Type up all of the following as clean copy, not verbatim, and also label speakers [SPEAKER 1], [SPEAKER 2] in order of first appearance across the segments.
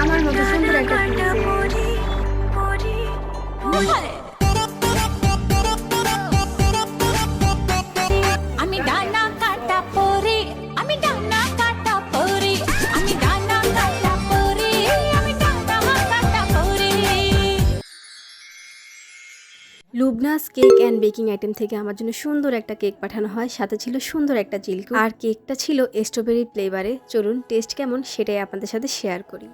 [SPEAKER 1] আমার মতো সুন্দর একটা প্রিন্সেস।
[SPEAKER 2] আমি ডানা কাটা পরি, আমি ডানা কাটা পরি, আমি ডানা কাটা পরি, আমি ডানা কাটা পরি।
[SPEAKER 1] Lubna's cake and baking item থেকে আমার জন্য সুন্দর একটা কেক পাঠানো হয়, সাথে ছিল সুন্দর একটা জিলকু, আর কেকটা ছিল স্ট্রবেরি ফ্লেভারে। চলুন টেস্ট কেমন সেটাই আপনাদের সাথে শেয়ার করি।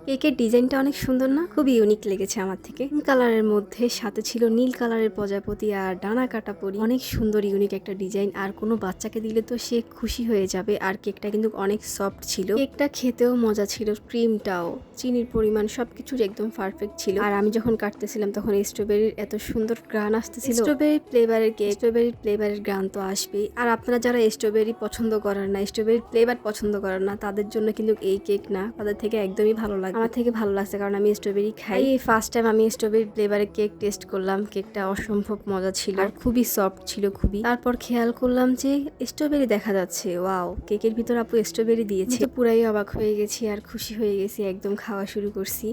[SPEAKER 1] কেকের ডিজাইনটা অনেক সুন্দর না? খুবই ইউনিক লেগেছে আমার থেকে। পিঙ্ক কালারের মধ্যে সাথে ছিল নীল কালারের প্রজাপতি আর ডানা কাটা পরি। অনেক সুন্দর ইউনিক একটা ডিজাইন, আর কোনো বাচ্চাকে দিলে তো সে খুশি হয়ে যাবে। আর কেকটা কিন্তু অনেক সফট ছিল, কেকটা খেতেও মজা ছিল, ক্রিমটাও, চিনির পরিমাণ সবকিছুর একদম পারফেক্ট ছিল। আর আমি যখন কাটতেছিলাম তখন স্ট্রবেরির এত সুন্দর গ্রান আসতেছিল। স্ট্রবেরি ফ্লেভারের কেক, স্ট্রবেরি ফ্লেভারের গ্রান তো আসবেই। আর আপনারা যারা স্ট্রবেরি পছন্দ করেন না, স্ট্রবেরি ফ্লেভার পছন্দ করেন না, তাদের জন্য কিন্তু এই কেক না, তাদের থেকে একদমই ভালো লাগে। আমার থেকে ভালো লাগছে কারণ আমি স্ট্রবেরি খাই। এই ফার্স্ট টাইম আমি স্ট্রবেরি ফ্লেভারের কেক টেস্ট করলাম। কেকটা অসম্ভব মজা ছিল আর খুবই সফট ছিল খুবই। তারপর খেয়াল করলাম যে স্ট্রবেরি দেখা যাচ্ছে। ওয়াও, কেকের ভিতর আপু স্ট্রবেরি দিয়েছে। তো পুরাই অবাক হয়ে গেছি আর খুশি হয়ে গেছি, একদম খাওয়া শুরু করছি।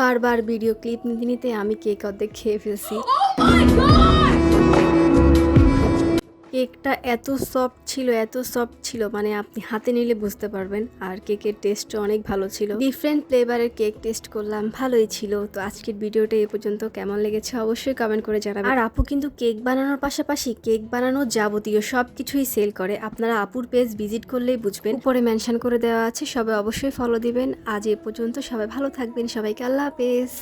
[SPEAKER 1] বারবার ভিডিও ক্লিপ নিতে নিতে আমি কেক অর্ধেক খেয়ে ফেলছি। কেকটা এত সফট ছিল, এত সফট ছিল, মানে আপনি হাতে নিলে বুঝতে পারবেন। আর কেকের টেস্টও অনেক ভালো ছিল। ডিফারেন্ট ফ্লেভারের কেক টেস্ট করলাম, ভালোই ছিল। তো আজকের ভিডিওটা এই পর্যন্ত, কেমন লেগেছে অবশ্যই কমেন্ট করে জানাবেন। আর আপু কিন্তু কেক বানানোর পাশাপাশি কেক বানানোর যাবতীয় সবকিছুই সেল করে। আপনারা আপুর পেজ ভিজিট করলেই বুঝবেন, উপরে মেনশন করে দেওয়া আছে। সবাই অবশ্যই ফলো দিবেন। আজ এ পর্যন্ত, সবাই ভালো থাকবেন। সবাইকে আল্লাহ হাফেজ।